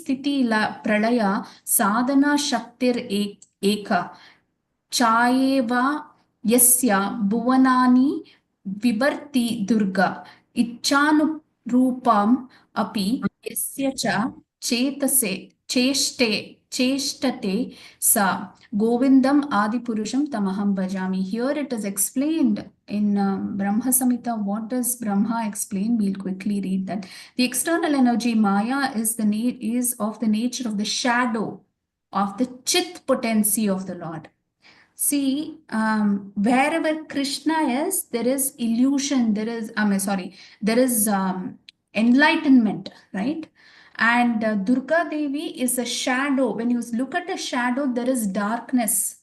Sthiti Pralaya Sadhana Shaktir Eka Chayeva Yasya Bhuvanani Vibharti Durga Ichchanurupam Api Yasya Cha Chetase Cheshtate Sa Govindam Adipurusham Tamaham Bhajami. Here it is explained in Brahma Samhita. What does Brahma explain? We'll quickly read that. The external energy Maya is of the nature of the shadow of the Chit potency of the Lord. See, wherever Krishna is, there is illusion, there is enlightenment, right? And Durga Devi is a shadow. When you look at a shadow, there is darkness,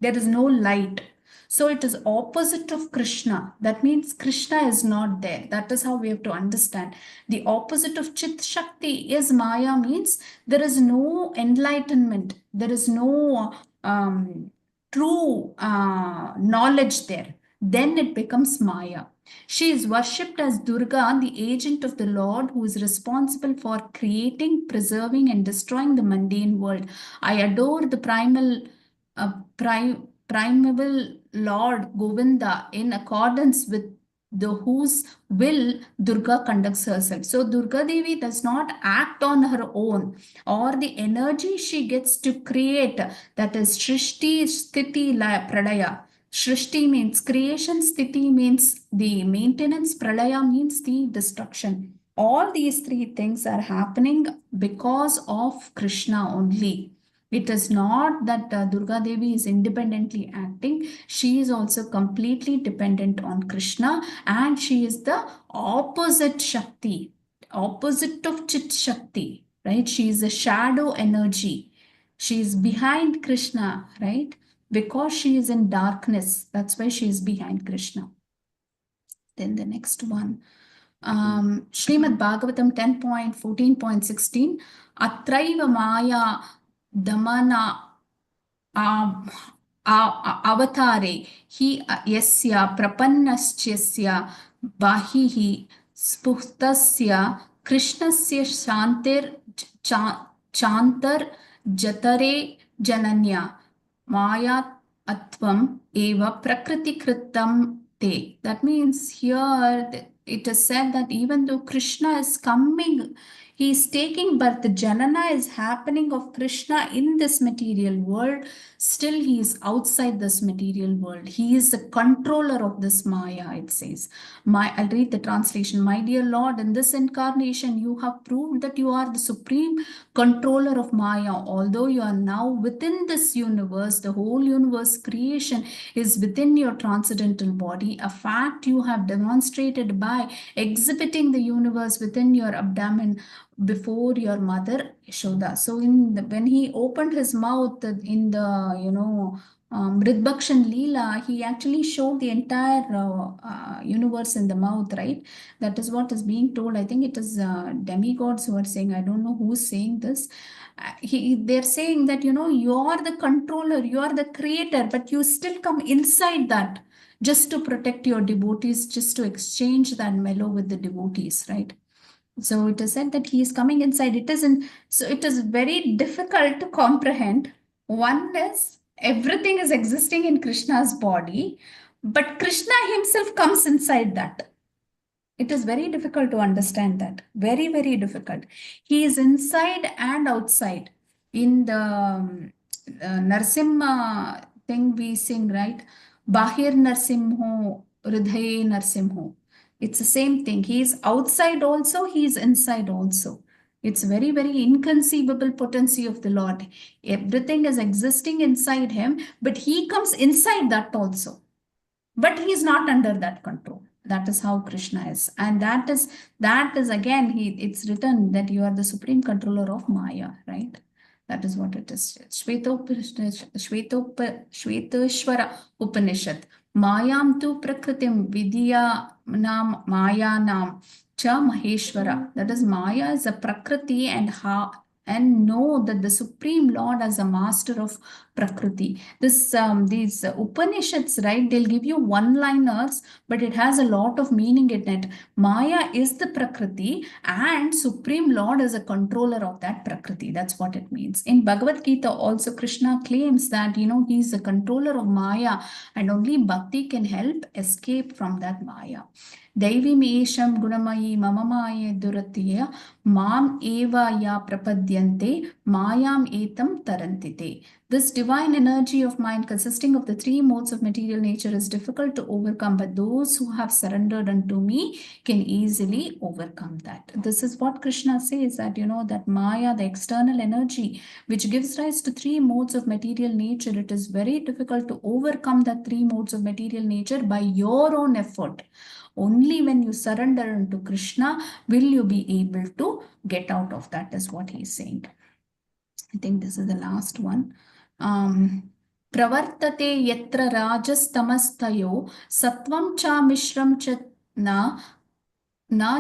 there is no light. So it is opposite of Krishna. That means Krishna is not there. That is how we have to understand. The opposite of Chit Shakti is Maya, means there is no enlightenment, there is no true knowledge there. Then it becomes Maya. She is worshipped as Durga, the agent of the Lord, who is responsible for creating, preserving, and destroying the mundane world. I adore the primeval Lord Govinda in accordance with whose will Durga conducts herself. So Durga Devi does not act on her own, or the energy she gets to create, that is Shrishti, Sthiti, Pralaya. Shrishti means creation, Sthiti means the maintenance, Pralaya means the destruction. All these three things are happening because of Krishna only. It is not that Durga Devi is independently acting. She is also completely dependent on Krishna, and she is the opposite Shakti, opposite of Chit Shakti, right? She is a shadow energy. She is behind Krishna, right? Because she is in darkness. That's why she is behind Krishna. Then the next one. Srimad Bhagavatam 10.14.16 Atraiva Maya Damana avatare hi yasya prapannaschyasya bahihi spuhtasya krishnasya shantir chantar jatare jananya maya atvam eva prakriti kritam te. That means here it is said that even though Krishna is coming, he is taking birth, the Janana is happening of Krishna in this material world, still he is outside this material world. He is the controller of this Maya, it says. I'll read the translation. My dear Lord, in this incarnation, you have proved that you are the supreme controller of Maya. Although you are now within this universe, the whole universe creation is within your transcendental body, a fact you have demonstrated by exhibiting the universe within your abdomen before your mother Yashoda. So when he opened his mouth in the Ridbakshan Leela, he actually showed the entire universe in the mouth, right? That is what is being told. I think it is demigods who are saying, I don't know who's saying this. They're saying that, you are the controller, you are the creator, but you still come inside that just to protect your devotees, just to exchange that mellow with the devotees, right? So it is said that he is coming inside. So it is very difficult to comprehend. One is everything is existing in Krishna's body, but Krishna himself comes inside that. It is very difficult to understand that. Very, very difficult. He is inside and outside. In the Narsimha thing we sing, right? Bahir Narsimho, Hridaye Narsimho. It's the same thing. He is outside also, he is inside also. It's very, very inconceivable potency of the Lord. Everything is existing inside him, but he comes inside that also. But he is not under that control. That is how Krishna is. And that is again, it's written that you are the supreme controller of Maya, right? That is what it is. Shveteshwara Upanishad. Mayam tu prakritim vidya nam maya nam cha maheshwara. That is, Maya is a prakriti and and know that the Supreme Lord as a master of Prakriti. These Upanishads, right? They'll give you one-liners, but it has a lot of meaning in it. Maya is the Prakriti, and Supreme Lord is a controller of that Prakriti. That's what it means. In Bhagavad Gita, also Krishna claims that he's the controller of Maya, and only Bhakti can help escape from that Maya. Daivimesham Gunamayi Mamamaye Duratiya Mam Eva Ya Prapadyante Mayam Etam Tarantite. This divine energy of mind, consisting of the three modes of material nature, is difficult to overcome, but those who have surrendered unto me can easily overcome that. This is what Krishna says, that that Maya, the external energy, which gives rise to three modes of material nature, it is very difficult to overcome that three modes of material nature by your own effort. Only when you surrender unto Krishna will you be able to get out of that, is what he is saying. I think this is the last one. Pravartate yatra rajastamastayo sattvam cha mishram cha na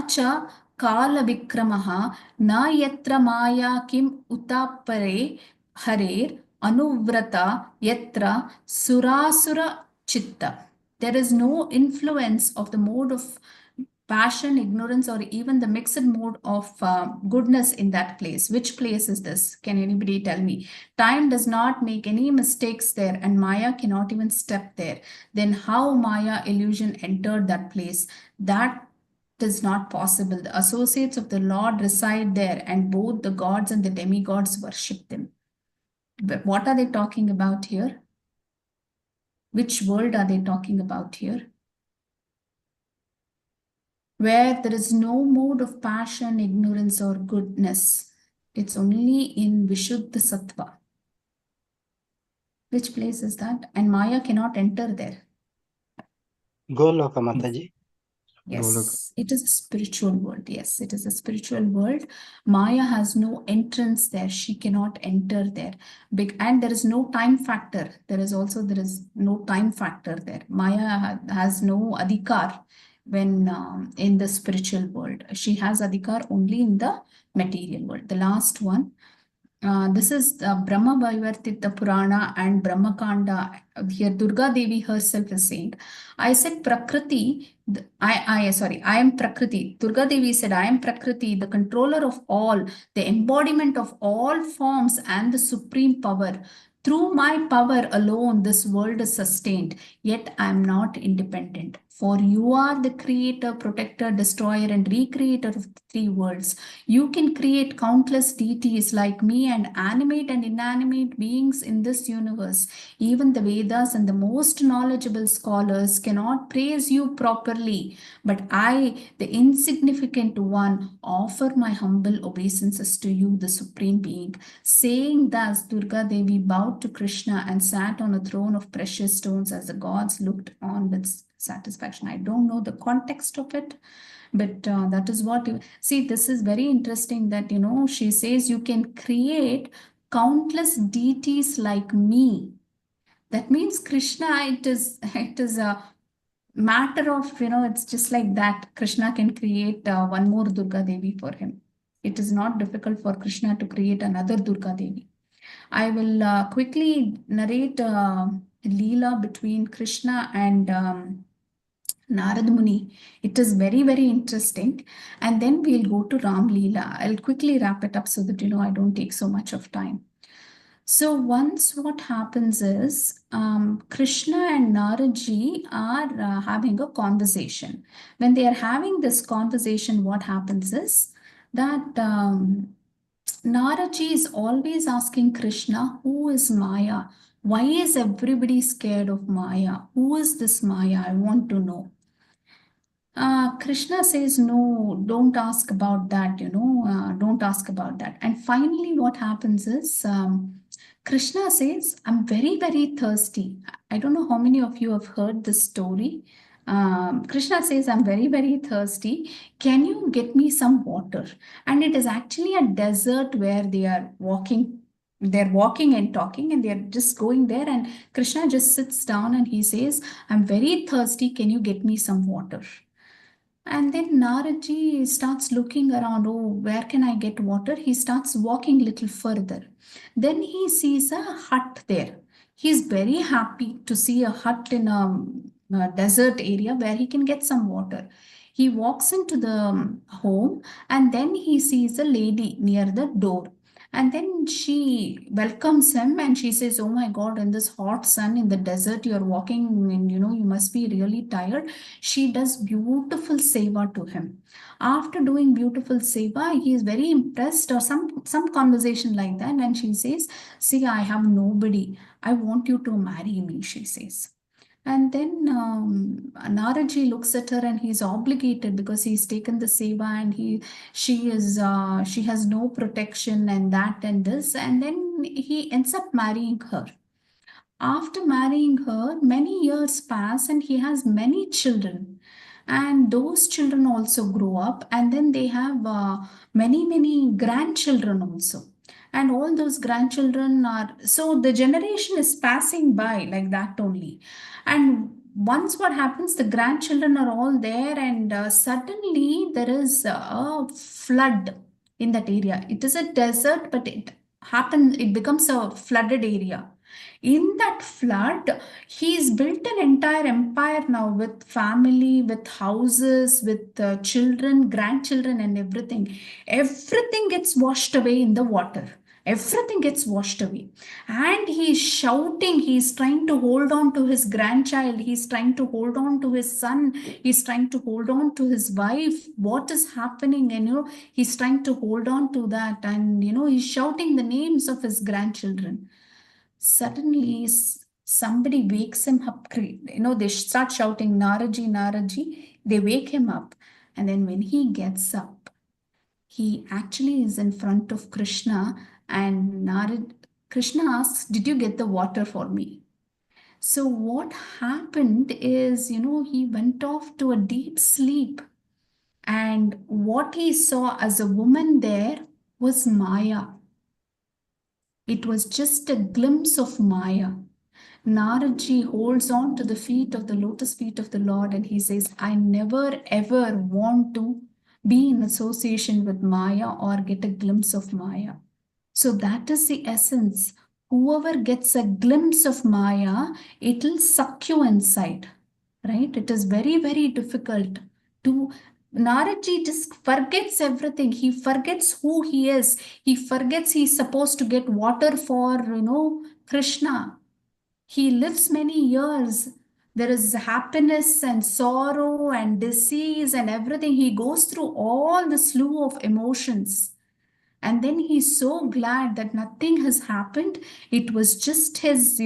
cha kala vikramaha na yatra maya kim utapare harer anuvrata yatra surasura chitta. There is no influence of the mode of passion, ignorance, or even the mixed mode of goodness in that place. Which place is this? Can anybody tell me? Time does not make any mistakes there, and Maya cannot even step there. Then how Maya illusion entered that place? That is not possible. The associates of the Lord reside there, and both the gods and the demigods worship them. But what are they talking about here? Which world are they talking about here? Where there is no mode of passion, ignorance, or goodness. It's only in Vishuddha Sattva. Which place is that? And Maya cannot enter there. Goloka, Mathaji. Yes, it is a spiritual world. Yes, it is a spiritual world. Maya has no entrance there. She cannot enter there. And there is no time factor. There is no time factor there. Maya has no adhikar when in the spiritual world. She has adhikar only in the material world. The last one. This is Brahma Vaivartita Purana and Brahma Kanda. Here Durga Devi herself is saying, I said Prakriti, I am Prakriti. Durga Devi said, I am Prakriti, the controller of all, the embodiment of all forms and the supreme power. Through my power alone, this world is sustained, yet I am not independent. For you are the creator, protector, destroyer, and recreator of the three worlds. You can create countless deities like me and animate and inanimate beings in this universe. Even the Vedas and the most knowledgeable scholars cannot praise you properly. But I, the insignificant one, offer my humble obeisances to you, the Supreme Being. Saying thus, Durga Devi bowed to Krishna and sat on a throne of precious stones as the gods looked on with satisfaction. I don't know the context of it, but that is what you see. This is very interesting that she says you can create countless deities like me. That means Krishna, it is a matter of it's just like that. Krishna can create one more Durga Devi for him. It is not difficult for Krishna to create another Durga Devi. I will quickly narrate Leela between Krishna and Narad Muni. It is very, very interesting. And then we'll go to Ram Leela. I'll quickly wrap it up so that I don't take so much of time. So once what happens is Krishna and Naradji are having a conversation. When they are having this conversation, what happens is that Naradji is always asking Krishna, who is Maya? Why is everybody scared of Maya? Who is this Maya? I want to know. Krishna says, no, don't ask about that, don't ask about that. And finally, what happens is Krishna says, I'm very, very thirsty. I don't know how many of you have heard this story. Krishna says, I'm very, very thirsty. Can you get me some water? And it is actually a desert where they are walking. They're walking and talking, and they're just going there. And Krishna just sits down and he says, I'm very thirsty. Can you get me some water? And then Naraji starts looking around, oh, where can I get water? He starts walking little further. Then he sees a hut there. He's very happy to see a hut in a desert area where he can get some water. He walks into the home, and then he sees a lady near the door. And then she welcomes him and she says, oh my God, in this hot sun in the desert, you're walking and you must be really tired. She does beautiful seva to him. After doing beautiful seva, he is very impressed, or some conversation like that, and she says, see, I have nobody. I want you to marry me, she says. And then Naraji looks at her and he's obligated because he's taken the seva, and she has no protection and that and this, and then he ends up marrying her. After marrying her, many years pass and he has many children. And those children also grow up, and then they have many grandchildren also. And all those grandchildren are, so the generation is passing by like that only. And once what happens, the grandchildren are all there, and suddenly there is a flood in that area. It is a desert, but it becomes a flooded area. In that flood, he's built an entire empire now, with family, with houses, with children, grandchildren, and everything. Everything gets washed away in the water. Everything gets washed away. And he's shouting, he's trying to hold on to his grandchild, he's trying to hold on to his son, he's trying to hold on to his wife. What is happening? And he's trying to hold on to that. And he's shouting the names of his grandchildren. Suddenly, somebody wakes him up. They start shouting, Naraji, Naraji. They wake him up. And then when he gets up, he actually is in front of Krishna. And Krishna asks, did you get the water for me? So what happened is, he went off to a deep sleep. And what he saw as a woman there was Maya. It was just a glimpse of Maya. Naradji holds on to the feet of the lotus feet of the Lord, and he says, I never ever want to be in association with Maya or get a glimpse of Maya. So that is the essence. Whoever gets a glimpse of Maya, it'll suck you inside, right? It is very difficult to. Naradji just forgets everything. He forgets who he is. He forgets he's supposed to get water for, Krishna. He lives many years. There is happiness and sorrow and disease and everything. He goes through all the slew of emotions. And then he's so glad that nothing has happened. It was just his,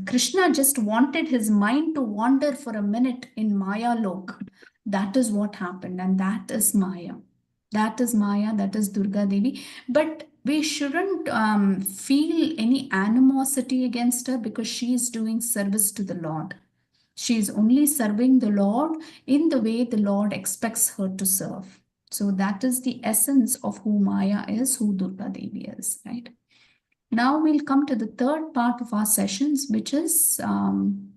Krishna just wanted his mind to wander for a minute in Maya Lok. That is what happened. And that is Maya. That is Maya. That is Durga Devi. But we shouldn't feel any animosity against her, because she is doing service to the Lord. She is only serving the Lord in the way the Lord expects her to serve. So that is the essence of who Maya is, who Durga Devi is, right? Now we'll come to the third part of our sessions, which is Ram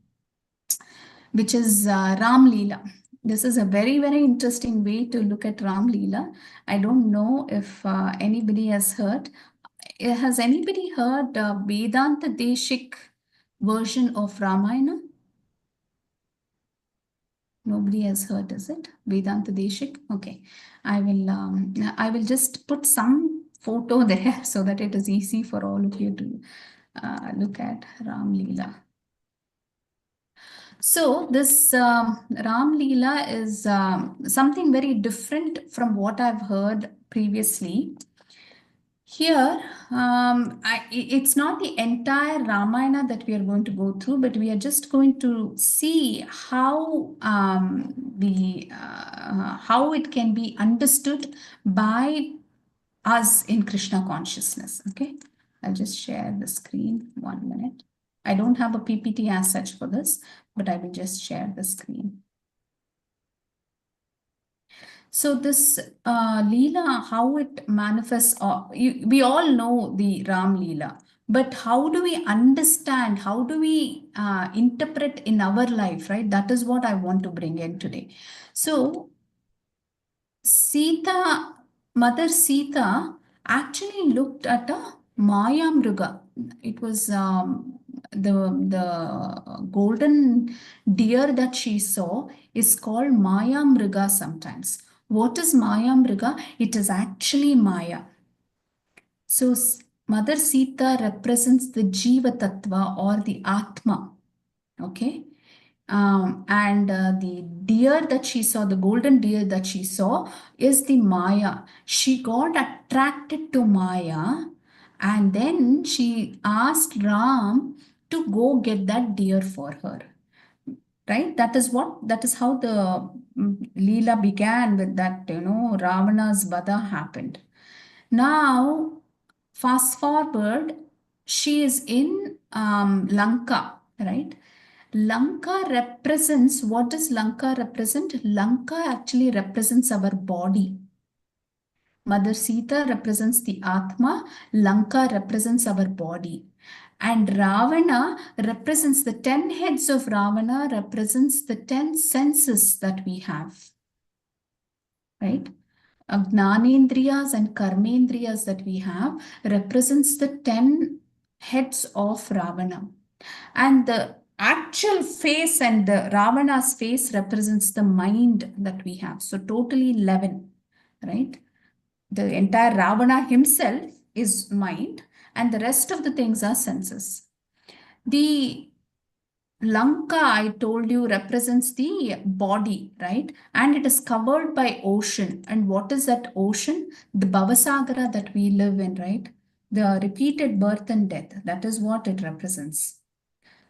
Leela. This is a very interesting way to look at Ram Leela. I don't know if anybody has heard. Has anybody heard Vedanta Deshik version of Ramayana? Nobody has heard, is it? Vedanta Deshik? Okay. I will just put some photo there so that it is easy for all of you to look at Ram Leela. So this Ram Leela is something very different from what I've heard previously. Here, it's not the entire Ramayana that we are going to go through, but we are just going to see how how it can be understood by us in Krishna consciousness. Okay, I'll just share the screen 1 minute. I don't have a PPT as such for this, but I will just share the screen. So this Leela, how it manifests, we all know the Ram Leela. But how do we understand? How do we interpret in our life, right? That is what I want to bring in today. So, Sita, Mother Sita actually looked at a Maya Mruga. It was the golden deer that she saw is called Maya Mruga sometimes. What is Maya Mruga? It is actually Maya. So, Mother Sita represents the Jiva Tattva or the Atma. Okay. And the deer that she saw, the golden deer that she saw, is the Maya. She got attracted to Maya, and then she asked Ram to go get that deer for her. Right? That is how the Leela began with that, Ravana's Vada happened. Now, fast forward, she is in Lanka, right? Lanka represents, what does Lanka represent? Lanka actually represents our body. Mother Sita represents the Atma, Lanka represents our body. And Ravana represents the 10 heads of Ravana, represents the 10 senses that we have, right? Gnanendriyas and Karmendriyas that we have represents the 10 heads of Ravana. And the actual face and the Ravana's face represents the mind that we have. So totally 11, right? The entire Ravana himself is mind, and the rest of the things are senses. The Lanka, I told you, represents the body, right? And it is covered by ocean. And what is that ocean? The Bhavasagara that we live in, right? The repeated birth and death. That is what it represents.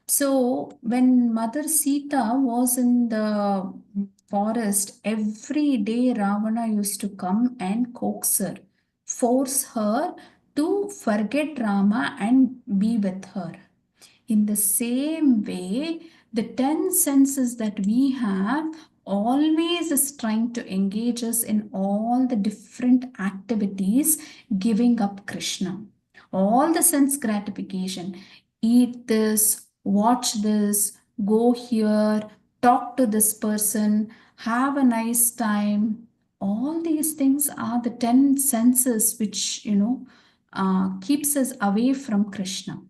So when Mother Sita was in the forest, every day Ravana used to come and coax her, force her to forget Rama and be with her. In the same way, the 10 senses that we have always is trying to engage us in all the different activities, giving up Krishna. All the sense gratification. Eat this, watch this, go here, talk to this person, have a nice time. All these things are the 10 senses which, keeps us away from Krishna.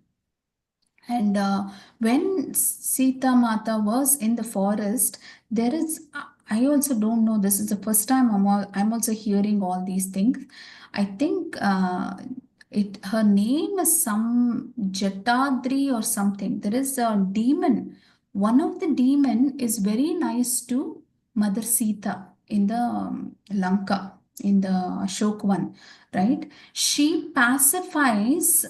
And when Sita Mata was in the forest, there is, I also don't know, this is the first time I'm also hearing all these things. I think her name is some Jatadri or something. There is a demon. One of the demon is very nice to Mother Sita in the Lanka, in the Ashok right? She pacifies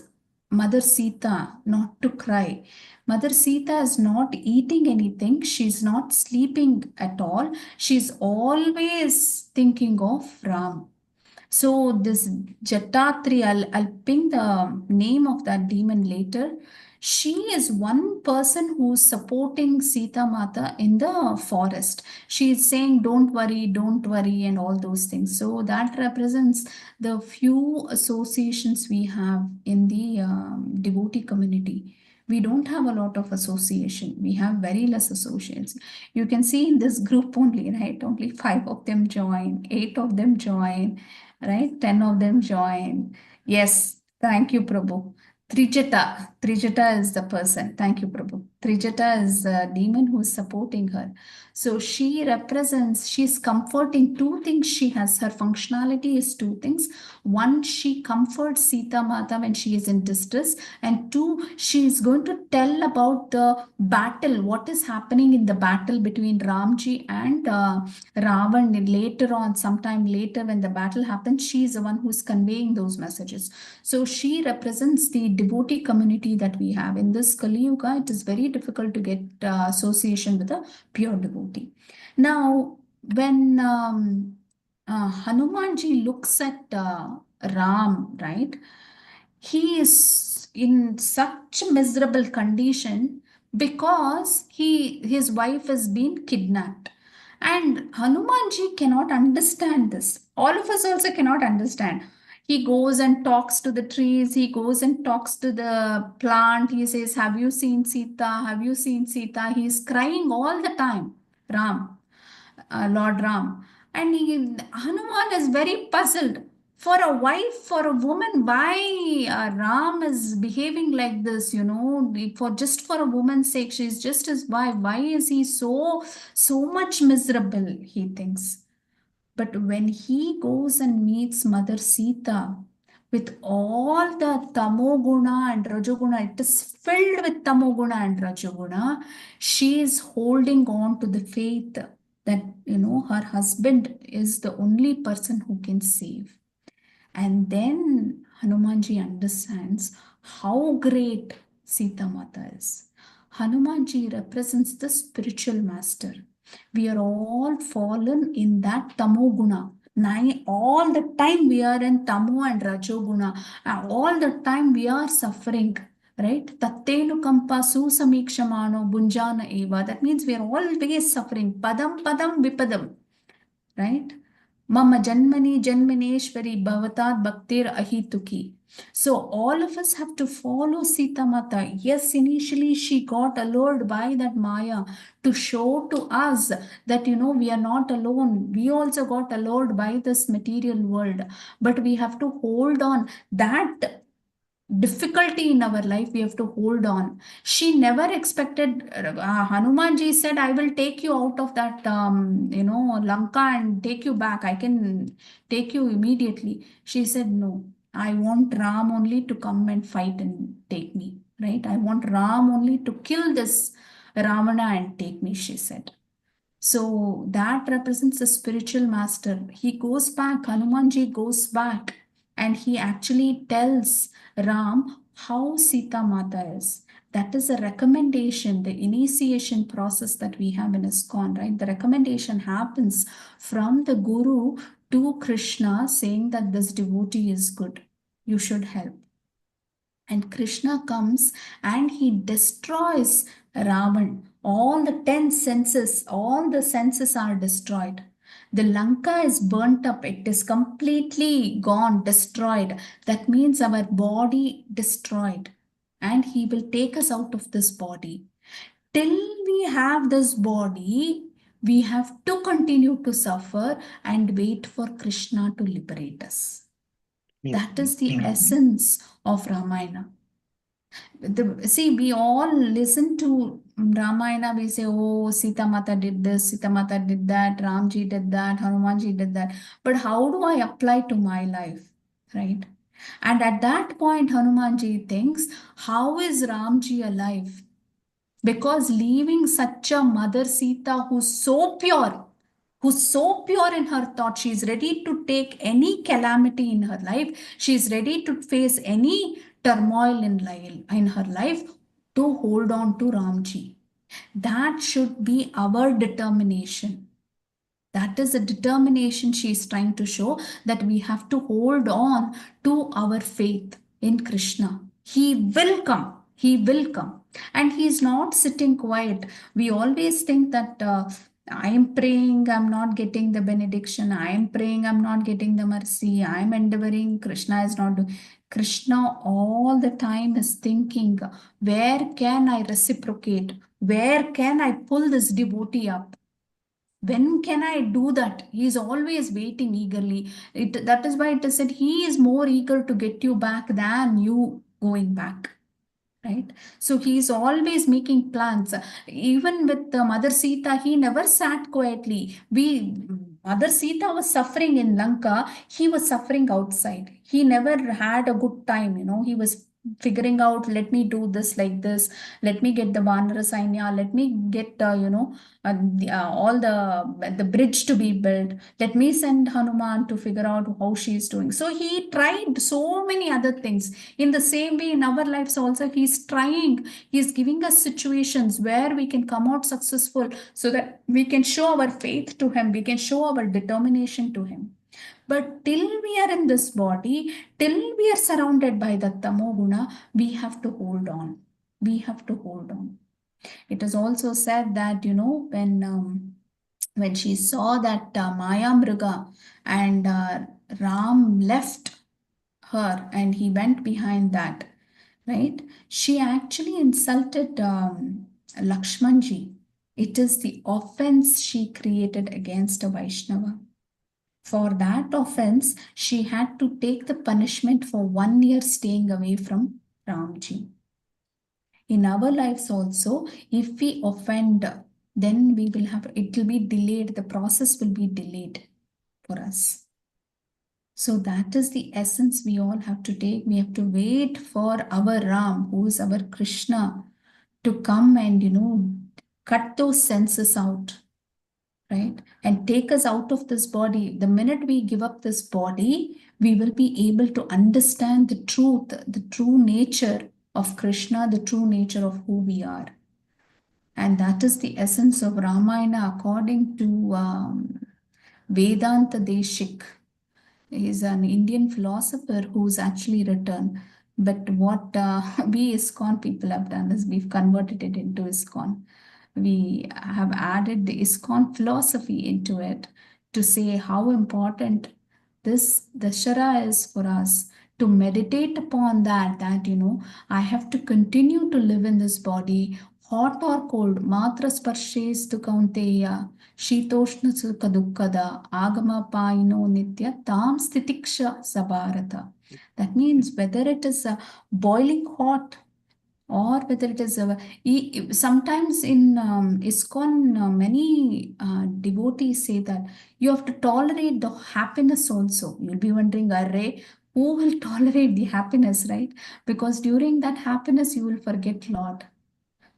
Mother Sita not to cry. Mother Sita is not eating anything. She's not sleeping at all. She's always thinking of Ram. So this Jatatri, I'll ping the name of that demon later. She is one person who's supporting Sita Mata in the forest. She is saying, don't worry, and all those things. So that represents the few associations we have in the devotee community. We don't have a lot of association. We have very less associates. You can see in this group only, right? Only 5 of them join, 8 of them join, right? 10 of them join. Yes, thank you, Prabhu. Trijata is the person. Thank you, Prabhu. Trijata is a demon who is supporting her. So she represents, she's comforting two things she has. Her functionality is two things. One, she comforts Sita Mata when she is in distress. And two, she is going to tell about the battle, what is happening in the battle between Ramji and Ravan later on, sometime later when the battle happens, she is the one who's conveying those messages. So she represents the devotee community that we have. In this Kali Yuga, it is very difficult to get association with a pure devotee. Now, when Hanumanji looks at Ram, right? He is in such miserable condition because his wife has been kidnapped. And Hanumanji cannot understand this. All of us also cannot understand. He goes and talks to the trees. He goes and talks to the plant. He says, "Have you seen Sita? Have you seen Sita?" He's crying all the time. Ram, Lord Ram. And Hanuman is very puzzled. For a wife, for a woman, why Ram is behaving like this, for just for a woman's sake, she's just his wife. Why is he so much miserable, he thinks. But when he goes and meets Mother Sita, with all the tamoguna and rajoguna, it is filled with tamoguna and rajoguna, she is holding on to the faith that, her husband is the only person who can save. And then Hanumanji understands how great Sita Mata is. Hanumanji represents the spiritual master. We are all fallen in that tamoguna. All the time we are in tamo and rajoguna. All the time we are suffering. Right? Tattenu kampa susamikshmano bunjana eva. That means we are always suffering. Padam padam vipadam. Right? Mama Janmani Janmaneshwari Bhavatat Bhaktir Ahituki. So all of us have to follow Sita Mata. Yes, initially she got allured by that Maya to show to us that we are not alone. We also got allured by this material world. But we have to hold on. That difficulty in our life, we have to hold on. She never expected, Hanumanji said, "I will take you out of that, Lanka and take you back. I can take you immediately." She said, "No, I want Ram only to come and fight and take me, right? I want Ram only to kill this Ravana and take me," she said. So that represents the spiritual master. He goes back, Hanumanji goes back, and he actually tells Ram how Sita Mata is. That is a recommendation, the initiation process that we have in ISKCON, right? The recommendation happens from the Guru to Krishna saying that this devotee is good. You should help. And Krishna comes and he destroys Ravan. All the 10 senses, all the senses are destroyed. The Lanka is burnt up, it is completely gone, destroyed. That means our body destroyed. And he will take us out of this body. Till we have this body, we have to continue to suffer and wait for Krishna to liberate us. Yes. That is the essence of Ramayana. See, we all listen to Ramayana, we say, "Oh, Sita Mata did this, Sita Mata did that, Ramji did that, Hanumanji did that." But how do I apply to my life? Right? And at that point, Hanumanji thinks, how is Ramji alive? Because leaving such a mother Sita who's so pure in her thought, she's ready to take any calamity in her life, she's ready to face any turmoil in her life to hold on to Ramji. That should be our determination. That is the determination she is trying to show, that we have to hold on to our faith in Krishna. He will come. He will come. And he is not sitting quiet. We always think that I am praying, I'm not getting the benediction. I am praying, I'm not getting the mercy. I am endeavoring, Krishna is not doing. Krishna all the time is thinking, where can I reciprocate? Where can I pull this devotee up? When can I do that? He is always waiting eagerly. That is why it is said he is more eager to get you back than you going back. Right? So he is always making plans. Even with Mother Sita, he never sat quietly. Mother Sita was suffering in Lanka. He was suffering outside. He never had a good time. He was figuring out, let me do this like this. Let me get the Vanara Sainya. Let me get, all the bridge to be built. Let me send Hanuman to figure out how she is doing. So he tried so many other things. In the same way, in our lives also, he's trying. He's giving us situations where we can come out successful so that we can show our faith to him. We can show our determination to him. But till we are in this body, till we are surrounded by the tamoguna, we have to hold on. We have to hold on. It is also said that, when she saw that Maya Mriga and Ram left her and he went behind that, right? She actually insulted Lakshmanji. It is the offense she created against a Vaishnava. For that offense, she had to take the punishment for 1 year staying away from Ramji. In our lives also, if we offend, then we will have, it will be delayed, the process will be delayed for us. So that is the essence we all have to take. We have to wait for our Ram, who is our Krishna, to come and, cut those senses out, right? And take us out of this body. The minute we give up this body, we will be able to understand the truth, the true nature of Krishna, the true nature of who we are. And that is the essence of Ramayana according to Vedanta Deshik. He is an Indian philosopher who's actually written. But what we ISKCON people have done is we've converted it into ISKCON. We have added the ISKCON philosophy into it to say how important this Dasara is for us, to meditate upon that, I have to continue to live in this body, hot or cold, matra sparshestu kaunteya, shitoshna sukha dukkada, agama paino nitya, tam stitiksha sabharata. That means whether it is boiling hot or whether it is sometimes in ISKCON, many devotees say that you have to tolerate the happiness also. You'll be wondering, Array, who will tolerate the happiness, right? Because during that happiness, you will forget Lord.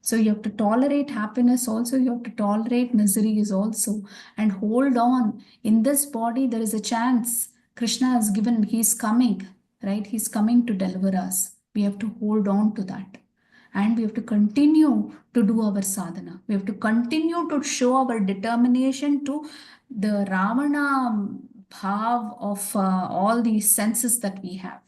So you have to tolerate happiness also, you have to tolerate miseries also, and hold on. In this body, there is a chance. Krishna has given, he's coming, right? He's coming to deliver us. We have to hold on to that. And we have to continue to do our sadhana. We have to continue to show our determination to the Ravana bhav of all these senses that we have.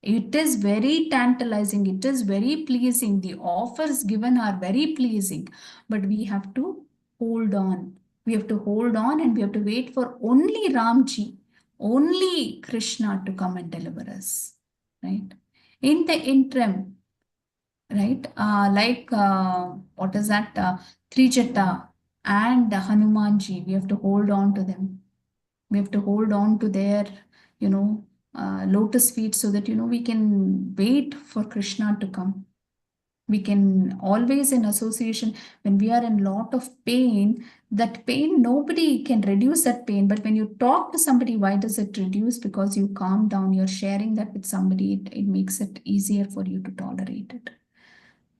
It is very tantalizing, it is very pleasing. The offers given are very pleasing, but we have to hold on. We have to hold on and we have to wait for only Ramji, only Krishna to come and deliver us. Right? In the interim, right? What is that? Trijata and Hanumanji, we have to hold on to them. We have to hold on to their, lotus feet so that, we can wait for Krishna to come. We can always in association, when we are in lot of pain, that pain, nobody can reduce that pain. But when you talk to somebody, why does it reduce? Because you calm down, you're sharing that with somebody, it makes it easier for you to tolerate it.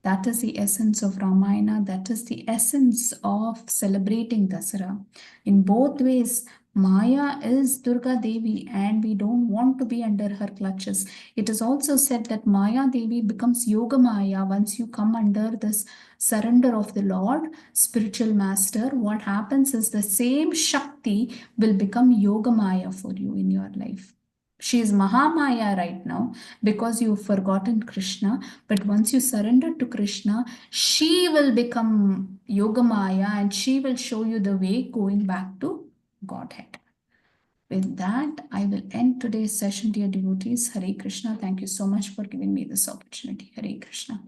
That is the essence of Ramayana. That is the essence of celebrating Dasara. In both ways, Maya is Durga Devi and we don't want to be under her clutches. It is also said that Maya Devi becomes Yoga Maya once you come under this surrender of the Lord, spiritual master. What happens is the same Shakti will become Yoga Maya for you in your life. She is Mahamaya right now because you've forgotten Krishna. But once you surrender to Krishna, she will become Yogamaya and she will show you the way going back to Godhead. With that, I will end today's session, dear devotees. Hare Krishna. Thank you so much for giving me this opportunity. Hare Krishna.